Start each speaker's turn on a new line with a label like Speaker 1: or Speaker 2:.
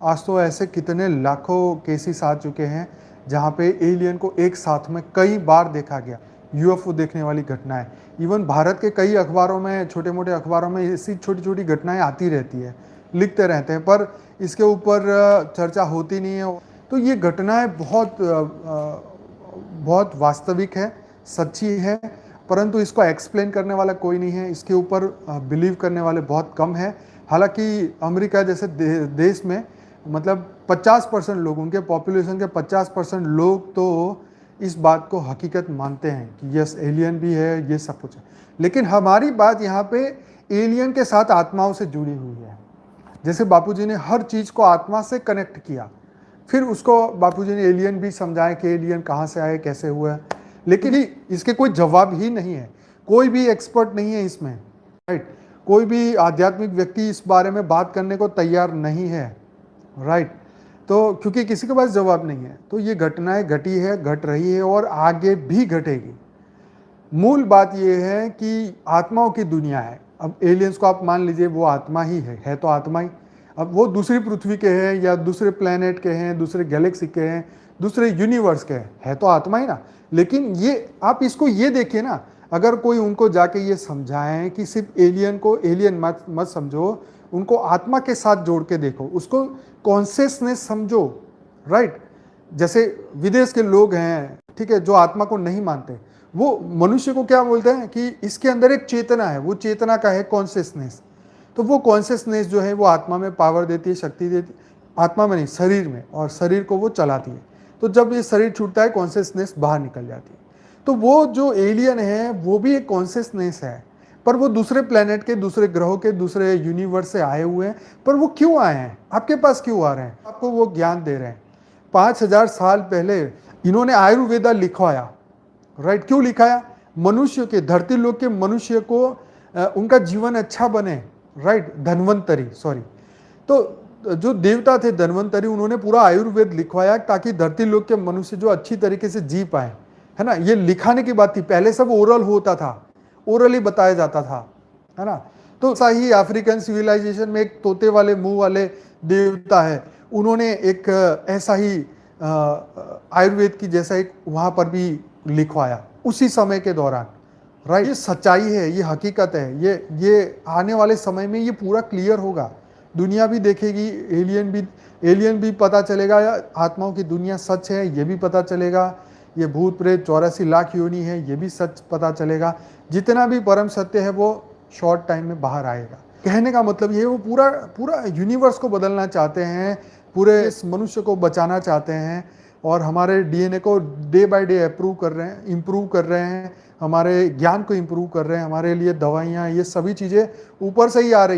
Speaker 1: आज तो ऐसे कितने लाखों केसेस आ चुके हैं जहाँ पे एलियन को एक साथ में कई बार देखा गया, यूएफओ देखने वाली घटनाएं। इवन भारत के कई अखबारों में, छोटे मोटे अखबारों में ऐसी छोटी छोटी घटनाएं आती रहती है, लिखते रहते हैं, पर इसके ऊपर चर्चा होती नहीं है। तो ये घटनाएं बहुत वास्तविक है, सच्ची है, परंतु इसको एक्सप्लेन करने वाला कोई नहीं है, इसके ऊपर बिलीव करने वाले बहुत कम है। हालांकि अमेरिका जैसे देश में मतलब 50% लोग, उनके पॉपुलेशन के 50% लोग तो इस बात को हकीकत मानते हैं कि यस एलियन भी है, ये सब कुछ है। लेकिन हमारी बात यहाँ पे एलियन के साथ आत्माओं से जुड़ी हुई है। जैसे बापूजी ने हर चीज़ को आत्मा से कनेक्ट किया, फिर उसको बापूजी ने एलियन भी समझाया कि एलियन कहाँ से आए, कैसे हुआ, लेकिन इसके कोई जवाब ही नहीं है। कोई भी एक्सपर्ट नहीं है इसमें, राइट। कोई भी आध्यात्मिक व्यक्ति इस बारे में बात करने को तैयार नहीं है, राइट। तो क्योंकि किसी के पास जवाब नहीं है, तो ये घटनाएं घटी है, घट रही है और आगे भी घटेगी। मूल बात यह है कि आत्माओं की दुनिया है। अब एलियंस को आप मान लीजिए वो आत्मा ही है तो आत्मा ही। अब वो दूसरी पृथ्वी के हैं या दूसरे प्लेनेट के हैं, दूसरे गैलेक्सी के हैं, दूसरे यूनिवर्स के हैं, है तो आत्मा ही ना। लेकिन ये आप इसको ये देखिए ना, अगर कोई उनको जाके ये समझाएं कि सिर्फ एलियन को एलियन मत समझो, उनको आत्मा के साथ जोड़ के देखो, उसको कॉन्शियसनेस समझो, राइट। जैसे विदेश के लोग हैं, ठीक है, जो आत्मा को नहीं मानते, वो मनुष्य को क्या बोलते हैं कि इसके अंदर एक चेतना है, वो चेतना का है कॉन्शियसनेस। तो वो कॉन्शियसनेस जो है वो आत्मा में पावर देती है, शक्ति देती है, आत्मा में नहीं शरीर में, और शरीर को वो चलाती है। तो जब ये शरीर छूटता है कॉन्शियसनेस बाहर निकल जाती है। तो वो जो एलियन है वो भी एक कॉन्शियसनेस है, पर वो दूसरे प्लेनेट के, दूसरे ग्रहों के, दूसरे यूनिवर्स से आए हुए हैं। पर वो क्यों आए हैं, आपके पास क्यों आ रहे हैं, आपको वो ज्ञान दे रहे हैं। 5000 साल पहले इन्होंने आयुर्वेदा लिखवाया, राइट। क्यों लिखाया? मनुष्य के, धरती लोक के मनुष्य को उनका जीवन अच्छा बने, राइट। धन्वंतरी, सॉरी, तो जो देवता थे धन्वंतरी, उन्होंने पूरा आयुर्वेद लिखवाया ताकि धरती लोक के मनुष्य जो अच्छी तरीके से जी पाए, है ना। ये लिखाने की बात थी, पहले सब ओरल होता था, ओरली बताया जाता था, है ना। तो ऐसा ही अफ्रीकन सिविलाइजेशन में एक तोते वाले मुंह वाले देवता है, उन्होंने एक ऐसा ही आयुर्वेद की जैसा एक वहां पर भी लिखवाया उसी समय के दौरान, राइट। ये सच्चाई है, ये हकीकत है, ये आने वाले समय में ये पूरा क्लियर होगा। दुनिया भी देखेगी, एलियन भी पता चलेगा, आत्माओं की दुनिया सच है ये भी पता चलेगा, ये भूत प्रेत 84 लाख योनि है ये भी सच पता चलेगा। जितना भी परम सत्य है वो शॉर्ट टाइम में बाहर आएगा। कहने का मतलब ये, वो पूरा यूनिवर्स को बदलना चाहते हैं, पूरे इस मनुष्य को बचाना चाहते हैं, और हमारे डीएनए को डे बाय डे इम्प्रूव कर रहे हैं, हमारे ज्ञान को इम्प्रूव कर रहे हैं, हमारे लिए दवाइयाँ, ये सभी चीज़ें ऊपर से ही आ रही।